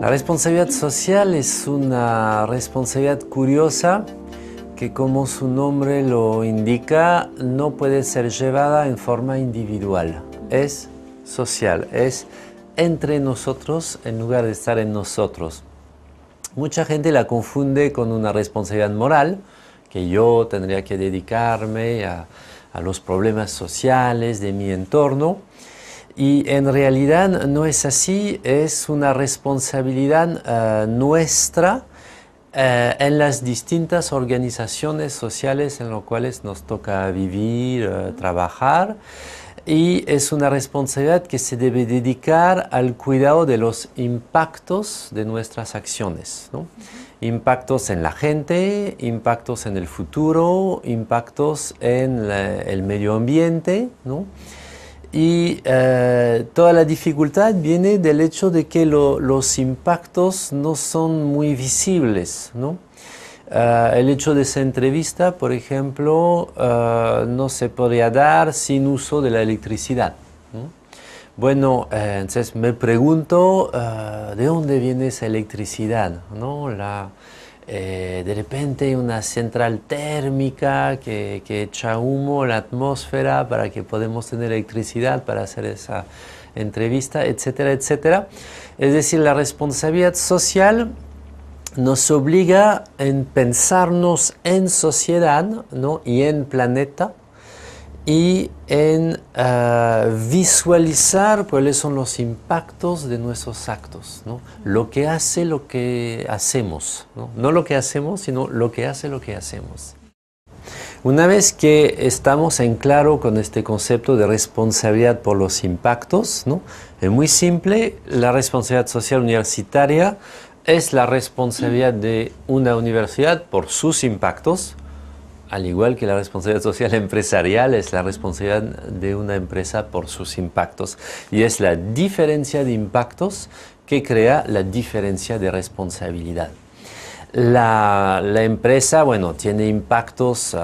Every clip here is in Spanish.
La responsabilidad social es una responsabilidad curiosa que, como su nombre lo indica, no puede ser llevada en forma individual. Es social, es entre nosotros en lugar de estar en nosotros. Mucha gente la confunde con una responsabilidad moral, que yo tendría que dedicarme a los problemas sociales de mi entorno. Y en realidad no es así, es una responsabilidad nuestra en las distintas organizaciones sociales en las cuales nos toca vivir, trabajar, y es una responsabilidad que se debe dedicar al cuidado de los impactos de nuestras acciones, ¿no? Impactos en la gente, impactos en el futuro, impactos en el medio ambiente, ¿no? Y toda la dificultad viene del hecho de que los impactos no son muy visibles, ¿no? El hecho de esa entrevista, por ejemplo, no se podría dar sin uso de la electricidad, ¿no? Bueno, entonces me pregunto ¿de dónde viene esa electricidad, ¿no? De repente una central térmica que echa humo a la atmósfera para que podamos tener electricidad para hacer esa entrevista, etcétera, etcétera. Es decir, la responsabilidad social nos obliga en pensarnos en sociedad, ¿no? Y en planeta, y en visualizar cuáles son los impactos de nuestros actos, ¿no? Lo que hace lo que hacemos, ¿no? No lo que hacemos, sino lo que hace lo que hacemos. Una vez que estamos en claro con este concepto de responsabilidad por los impactos, ¿no? Es muy simple, la responsabilidad social universitaria es la responsabilidad de una universidad por sus impactos, al igual que la responsabilidad social empresarial es la responsabilidad de una empresa por sus impactos. Y es la diferencia de impactos que crea la diferencia de responsabilidad. La empresa, bueno, tiene impactos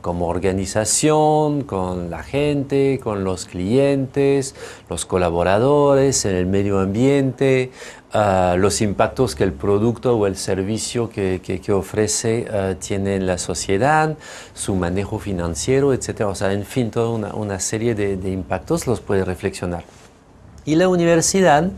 como organización, con la gente, con los clientes, los colaboradores, en el medio ambiente, los impactos que el producto o el servicio que ofrece tiene en la sociedad, su manejo financiero, etc. O sea, en fin, toda una serie de impactos los puede reflexionar. Y la universidad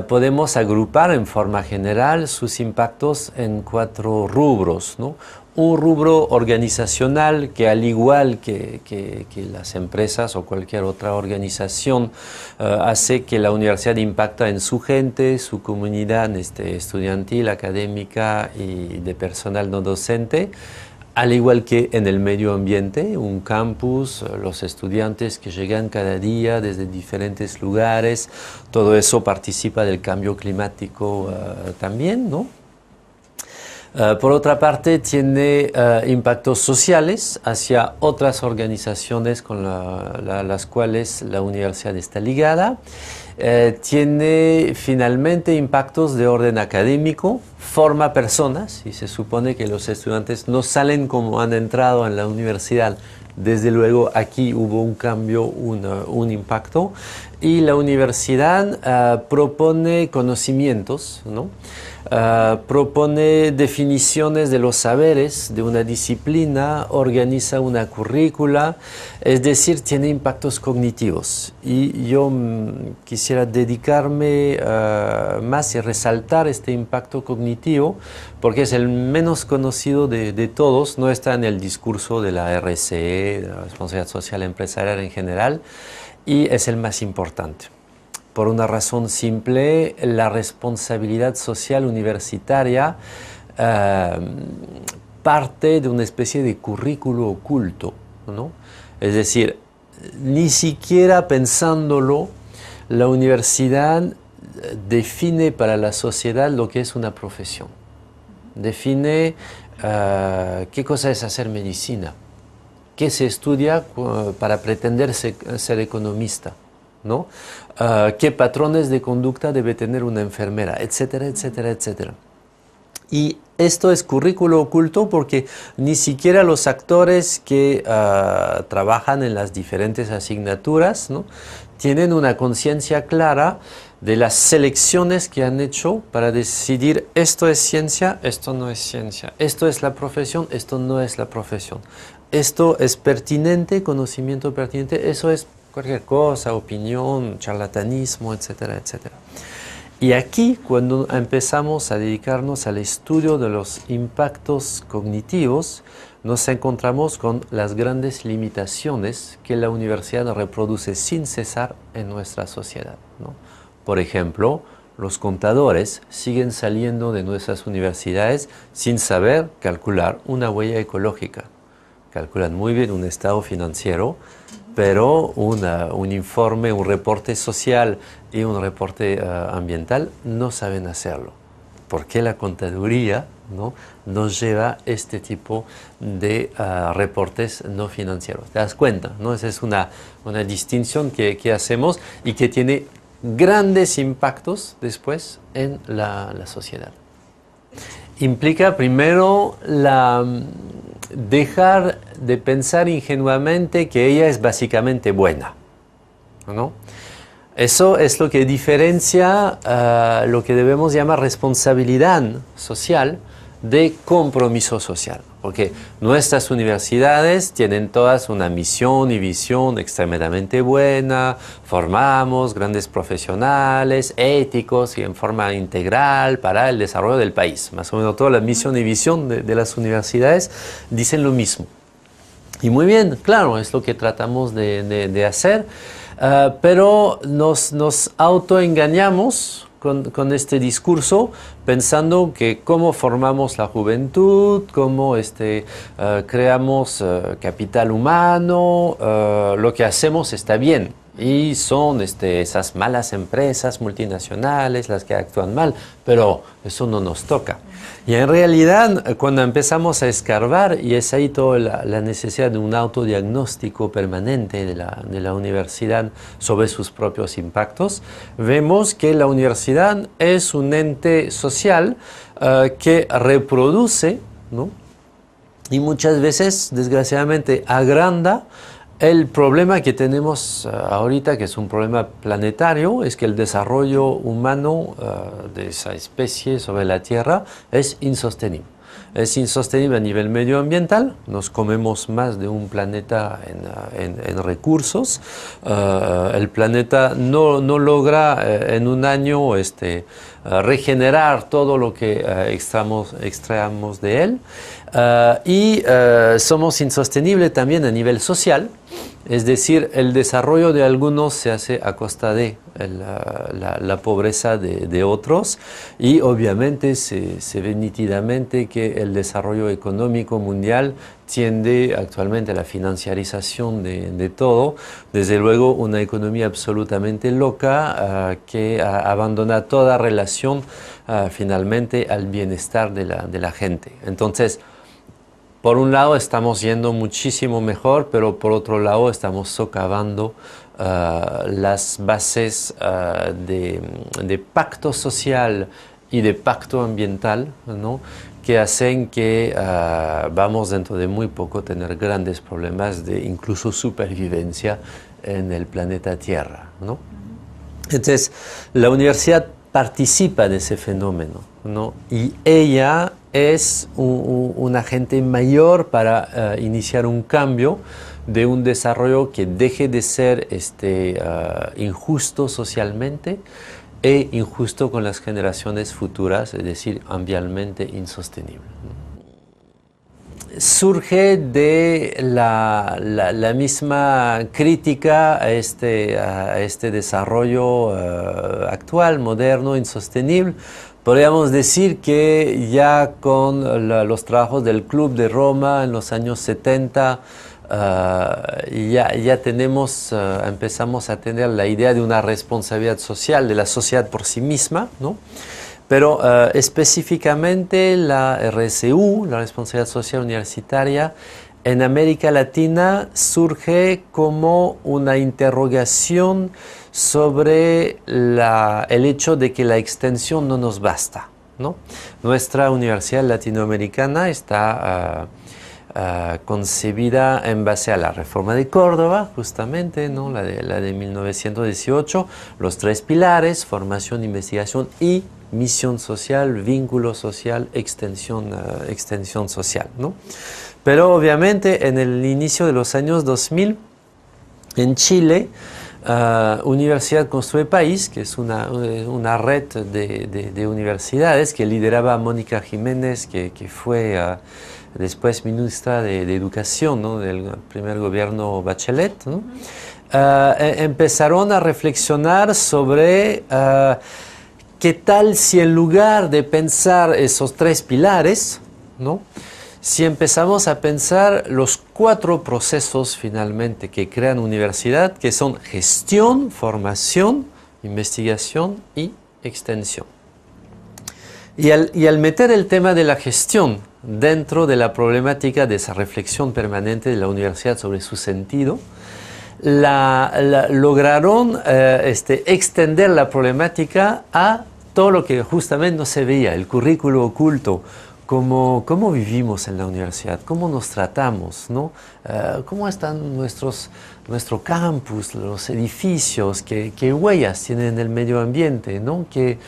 podemos agrupar en forma general sus impactos en 4 rubros, ¿no? Un rubro organizacional que, al igual que las empresas o cualquier otra organización, hace que la universidad impacta en su gente, su comunidad estudiantil, académica y de personal no docente. Al igual que en el medio ambiente, un campus, los estudiantes que llegan cada día desde diferentes lugares, todo eso participa del cambio climático también, ¿no? Por otra parte, tiene impactos sociales hacia otras organizaciones con las cuales la universidad está ligada. Tiene finalmente impactos de orden académico, forma personas, y se supone que los estudiantes no salen como han entrado en la universidad. Desde luego aquí hubo un cambio, un impacto, y la universidad propone conocimientos, ¿no? Propone definiciones de los saberes de una disciplina, organiza una currícula, es decir, tiene impactos cognitivos. Y yo quisiera dedicarme más y resaltar este impacto cognitivo porque es el menos conocido de todos, no está en el discurso de la RSE, de la responsabilidad social empresarial en general, y es el más importante. Por una razón simple, la responsabilidad social universitaria parte de una especie de currículo oculto, ¿no? Es decir, ni siquiera pensándolo, la universidad define para la sociedad lo que es una profesión. Define qué cosa es hacer medicina, qué se estudia para pretender ser economista, ¿no? Qué patrones de conducta debe tener una enfermera, etcétera, etcétera, etcétera. Y esto es currículo oculto porque ni siquiera los actores que trabajan en las diferentes asignaturas, ¿no? Tienen una conciencia clara de las selecciones que han hecho para decidir esto es ciencia, esto no es ciencia, esto es la profesión, esto no es la profesión, esto es pertinente, conocimiento pertinente, eso es cualquier cosa, opinión, charlatanismo, etcétera, etcétera. Y aquí, cuando empezamos a dedicarnos al estudio de los impactos cognitivos, nos encontramos con las grandes limitaciones que la universidad reproduce sin cesar en nuestra sociedad, ¿no? Por ejemplo, los contadores siguen saliendo de nuestras universidades sin saber calcular una huella ecológica. Calculan muy bien un estado financiero, pero un informe, un reporte social y un reporte ambiental no saben hacerlo. ¿Por qué la contaduría, ¿no?, nos lleva este tipo de reportes no financieros? ¿Te das cuenta, no? Esa es una distinción que hacemos y que tiene grandes impactos después en la sociedad. Implica primero dejar de pensar ingenuamente que ella es básicamente buena, ¿no? Eso es lo que diferencia lo que debemos llamar responsabilidad social de compromiso social, porque nuestras universidades tienen todas una misión y visión extremadamente buena, formamos grandes profesionales, éticos y en forma integral para el desarrollo del país. Más o menos toda la misión y visión de las universidades dicen lo mismo. Y muy bien, claro, es lo que tratamos de hacer, pero nos autoengañamos con este discurso, pensando que cómo formamos la juventud, cómo creamos capital humano, lo que hacemos está bien. Y son esas malas empresas multinacionales las que actúan mal, pero eso no nos toca. Y en realidad, cuando empezamos a escarbar, y es ahí toda la necesidad de un autodiagnóstico permanente de la universidad sobre sus propios impactos, vemos que la universidad es un ente social que reproduce, ¿no?, y muchas veces, desgraciadamente, agranda el problema que tenemos ahorita, que es un problema planetario, es que el desarrollo humano de esa especie sobre la Tierra es insostenible. Es insostenible a nivel medioambiental, nos comemos más de un planeta en recursos. El planeta no logra en un año regenerar todo lo que extraemos de él. Y somos insostenibles también a nivel social, es decir, el desarrollo de algunos se hace a costa de la pobreza de otros, y obviamente se ve nítidamente que el desarrollo económico mundial tiende actualmente a la financiarización de todo, desde luego una economía absolutamente loca que abandona toda relación finalmente al bienestar de la gente. Entonces, por un lado estamos yendo muchísimo mejor, pero por otro lado estamos socavando las bases de pacto social y de pacto ambiental, ¿no?, que hacen que vamos dentro de muy poco tener grandes problemas de incluso supervivencia en el planeta Tierra, ¿no? Entonces, la universidad participa de ese fenómeno, ¿no?, y ella es un agente mayor para iniciar un cambio de un desarrollo que deje de ser injusto socialmente e injusto con las generaciones futuras, es decir, ambientalmente insostenible. Surge de la misma crítica a este desarrollo actual, moderno, insostenible. Podríamos decir que ya con los trabajos del Club de Roma en los años 70, ya empezamos a tener la idea de una responsabilidad social de la sociedad por sí misma, ¿no? Pero específicamente la RSU, la responsabilidad social universitaria, en América Latina surge como una interrogación sobre el hecho de que la extensión no nos basta, ¿no? Nuestra universidad latinoamericana está concebida en base a la reforma de Córdoba, justamente, ¿no? La de 1918, los 3 pilares: formación, investigación y misión social, vínculo social, extensión social, ¿no? Pero obviamente en el inicio de los años 2000, en Chile, Universidad Construye País, que es una red de universidades que lideraba Mónica Jiménez, que fue después ministra de Educación, ¿no? Del primer gobierno Bachelet, ¿no? Empezaron a reflexionar sobre qué tal si en lugar de pensar esos 3 pilares, ¿no? Si empezamos a pensar los 4 procesos finalmente que crean universidad, que son gestión, formación, investigación y extensión. Y al meter el tema de la gestión dentro de la problemática de esa reflexión permanente de la universidad sobre su sentido, lograron extender la problemática a todo lo que justamente no se veía, el currículo oculto. Cómo vivimos en la universidad, cómo nos tratamos, ¿no? Cómo están nuestro campus, los edificios, qué huellas tienen en el medio ambiente, ¿no? Qué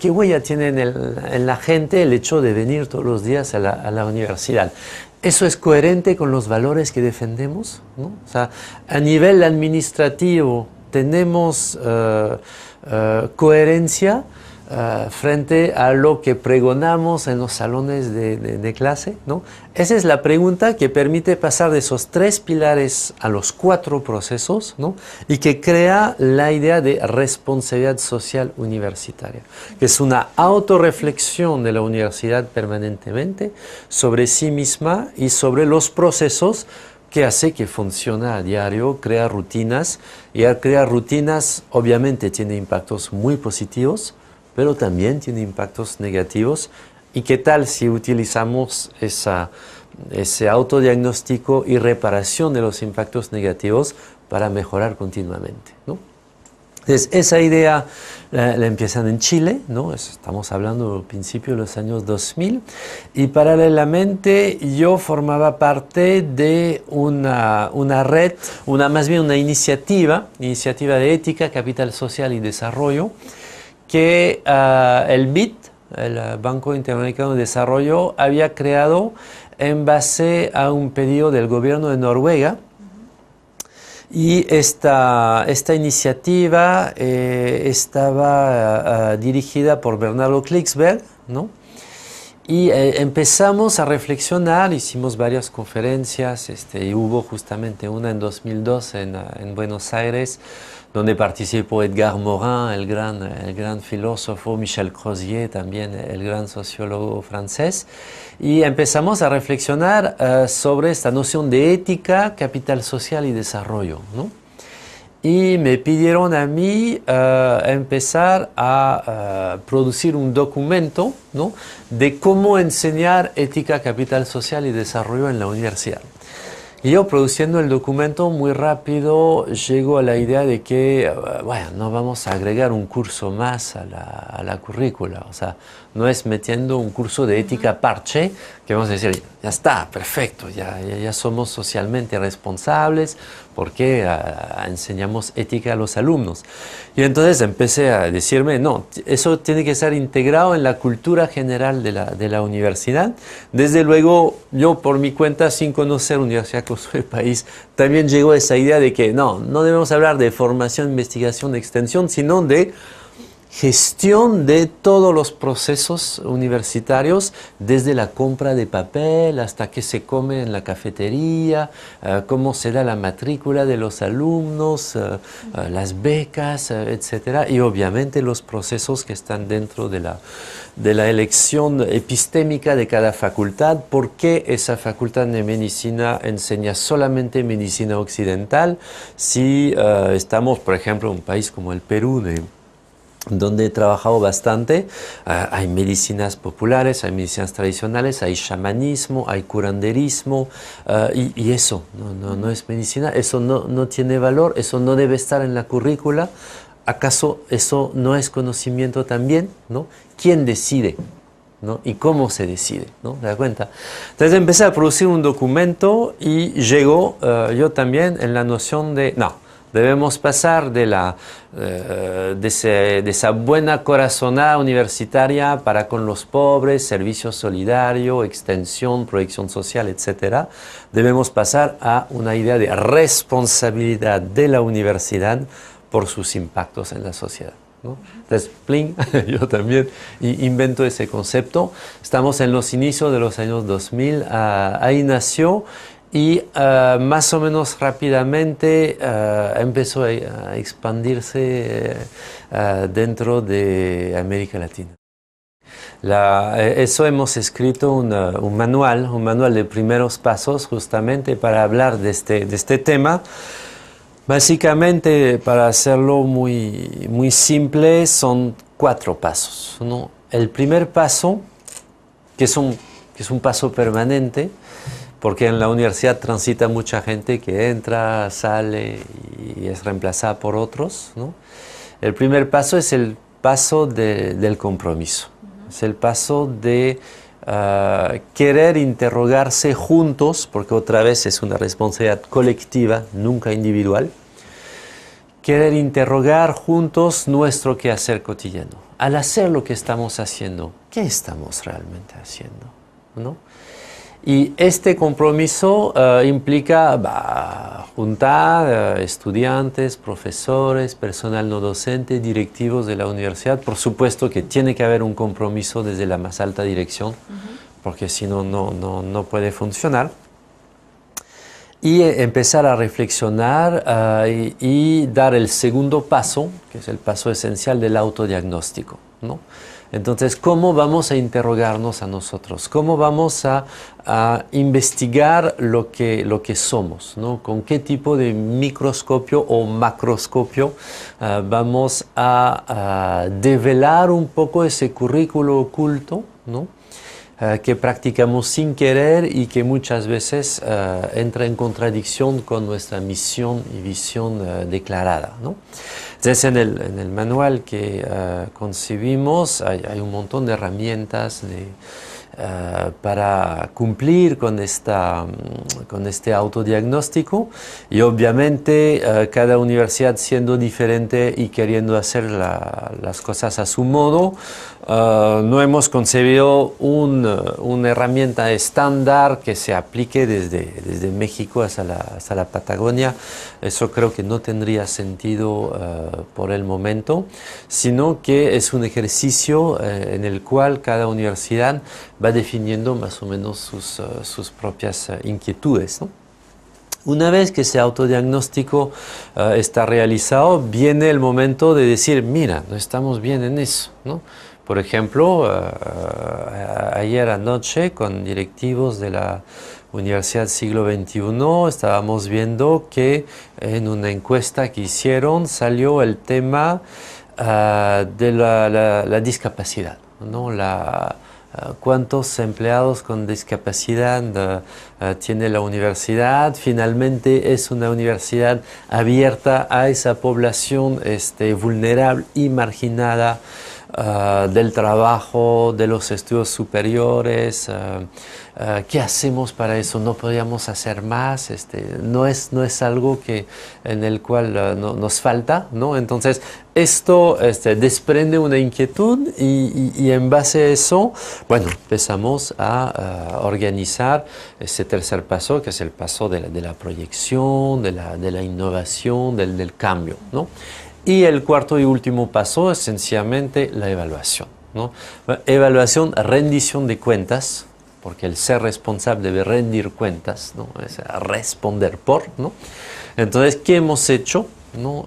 huella tiene en la gente el hecho de venir todos los días a la universidad. ¿Eso es coherente con los valores que defendemos, ¿no? O sea, a nivel administrativo tenemos coherencia frente a lo que pregonamos en los salones de clase, ¿no? Esa es la pregunta que permite pasar de esos 3 pilares a los 4 procesos, ¿no? Y que crea la idea de responsabilidad social universitaria, que es una autorreflexión de la universidad permanentemente sobre sí misma y sobre los procesos que hace que funcione a diario, crea rutinas, y al crear rutinas obviamente tiene impactos muy positivos, pero también tiene impactos negativos. ¿Y qué tal si utilizamos ese autodiagnóstico y reparación de los impactos negativos para mejorar continuamente, ¿no? Entonces, esa idea la empiezan en Chile, ¿no? Estamos hablando del principio de los años 2000, y paralelamente yo formaba parte de una red, más bien una iniciativa de ética, capital social y desarrollo, que el BID, el Banco Interamericano de Desarrollo, había creado en base a un pedido del gobierno de Noruega. Y esta iniciativa estaba dirigida por Bernardo Klicksberg, ¿no? Y empezamos a reflexionar, hicimos varias conferencias, y hubo justamente una en 2002 en Buenos Aires, donde participó Edgar Morin, el gran filósofo, Michel Crozier, también el gran sociólogo francés, y empezamos a reflexionar sobre esta noción de ética, capital social y desarrollo, ¿no? Y me pidieron a mí empezar a producir un documento, ¿no?, de cómo enseñar ética, capital social y desarrollo en la universidad. Y yo, produciendo el documento, muy rápido llego a la idea de que, bueno, no vamos a agregar un curso más a la currícula. O sea, no es metiendo un curso de ética parche que vamos a decir, ya está, perfecto, ya somos socialmente responsables porque enseñamos ética a los alumnos. Y entonces empecé a decirme, no, eso tiene que ser integrado en la cultura general de la universidad. Desde luego, yo por mi cuenta, sin conocer Universidad Construye País, también llegó a esa idea de que no debemos hablar de formación, investigación, extensión, sino de gestión de todos los procesos universitarios, desde la compra de papel hasta qué se come en la cafetería, cómo se da la matrícula de los alumnos, las becas, etc. Y obviamente los procesos que están dentro de la elección epistémica de cada facultad. ¿Por qué esa facultad de medicina enseña solamente medicina occidental? Si estamos, por ejemplo, en un país como el Perú, donde he trabajado bastante, hay medicinas populares, hay medicinas tradicionales, hay chamanismo, hay curanderismo, y eso no es medicina, eso no tiene valor, eso no debe estar en la currícula. ¿Acaso eso no es conocimiento también, ¿no? ¿Quién decide ¿no? Y cómo se decide, ¿no? ¿Te das cuenta? Entonces empecé a producir un documento y llegó yo también en la noción de, no, debemos pasar de esa buena corazonada universitaria para con los pobres, servicio solidario, extensión, proyección social, etc. Debemos pasar a una idea de responsabilidad de la universidad por sus impactos en la sociedad, ¿no? Entonces, pling, yo también invento ese concepto. Estamos en los inicios de los años 2000, ahí nació y más o menos rápidamente empezó a expandirse dentro de América Latina. Eso hemos escrito un manual de primeros pasos justamente para hablar de este tema. Básicamente, para hacerlo muy simple, son 4 pasos, ¿no? El primer paso, que es un paso permanente, porque en la universidad transita mucha gente que entra, sale y es reemplazada por otros, ¿no? El primer paso es el paso del compromiso, es el paso de querer interrogarse juntos, porque otra vez es una responsabilidad colectiva, nunca individual. Querer interrogar juntos nuestro quehacer cotidiano. Al hacer lo que estamos haciendo, ¿qué estamos realmente haciendo? ¿No? Y este compromiso implica juntar estudiantes, profesores, personal no docente, directivos de la universidad. Por supuesto que tiene que haber un compromiso desde la más alta dirección, porque si no, no puede funcionar. Y empezar a reflexionar y dar el segundo paso, que es el paso esencial del autodiagnóstico, ¿no? Entonces, ¿cómo vamos a interrogarnos a nosotros? ¿Cómo vamos a investigar lo que somos, ¿no? ¿Con qué tipo de microscopio o macroscopio vamos a develar un poco ese currículo oculto, ¿no? Que practicamos sin querer y que muchas veces entra en contradicción con nuestra misión y visión declarada, ¿no? Entonces, en el manual que concebimos hay un montón de herramientas para cumplir con este autodiagnóstico, y obviamente cada universidad siendo diferente y queriendo hacer las cosas a su modo, no hemos concebido una herramienta estándar que se aplique desde México hasta la Patagonia. Eso creo que no tendría sentido por el momento, sino que es un ejercicio en el cual cada universidad va definiendo más o menos sus propias inquietudes, ¿no? Una vez que ese autodiagnóstico está realizado, viene el momento de decir, mira, no estamos bien en eso, ¿no? Por ejemplo, ayer anoche con directivos de la Universidad Siglo XXI estábamos viendo que en una encuesta que hicieron salió el tema de la discapacidad, ¿no? ¿Cuántos empleados con discapacidad tiene la universidad? Finalmente es una universidad abierta a esa población vulnerable y marginada del trabajo, de los estudios superiores. ¿Qué hacemos para eso? ¿No podríamos hacer más? No es algo en el cual nos falta, ¿no? Entonces, esto desprende una inquietud y en base a eso, bueno, empezamos a organizar ese tercer paso, que es el paso de la proyección, de la innovación, del cambio, ¿no? Y el cuarto y último paso es sencillamente la evaluación, ¿no? Evaluación, rendición de cuentas, porque el ser responsable debe rendir cuentas, ¿no? Es responder por, ¿no? Entonces, ¿qué hemos hecho? ¿No?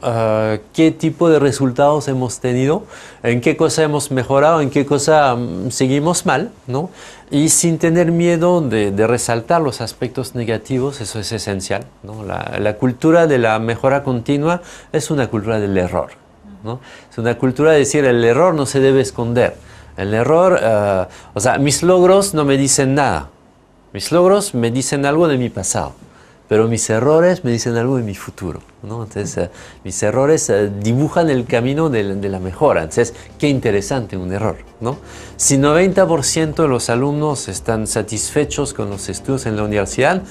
¿Qué tipo de resultados hemos tenido? ¿En qué cosa hemos mejorado? ¿En qué cosa seguimos mal? ¿No? Y sin tener miedo de resaltar los aspectos negativos, eso es esencial, ¿no? La cultura de la mejora continua es una cultura del error, ¿no? Es una cultura de decir el error no se debe esconder. El error, o sea, mis logros no me dicen nada. Mis logros me dicen algo de mi pasado. pero mis errores me dicen algo de mi futuro, ¿no? Entonces, mis errores dibujan el camino de la mejora. Entonces, qué interesante un error, ¿no? Si 90% de los alumnos están satisfechos con los estudios en la universidad,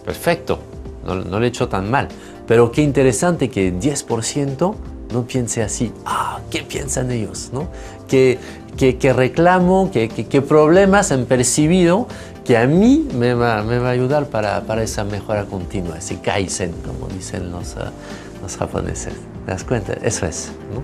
perfecto, no le he hecho tan mal. Pero qué interesante que 10% no piense así. ¿Qué piensan ellos, no? ¿Qué reclamo, qué problemas han percibido que a mí me va a ayudar para esa mejora continua, ese kaizen, como dicen los japoneses? ¿Te das cuenta? Eso es, ¿no?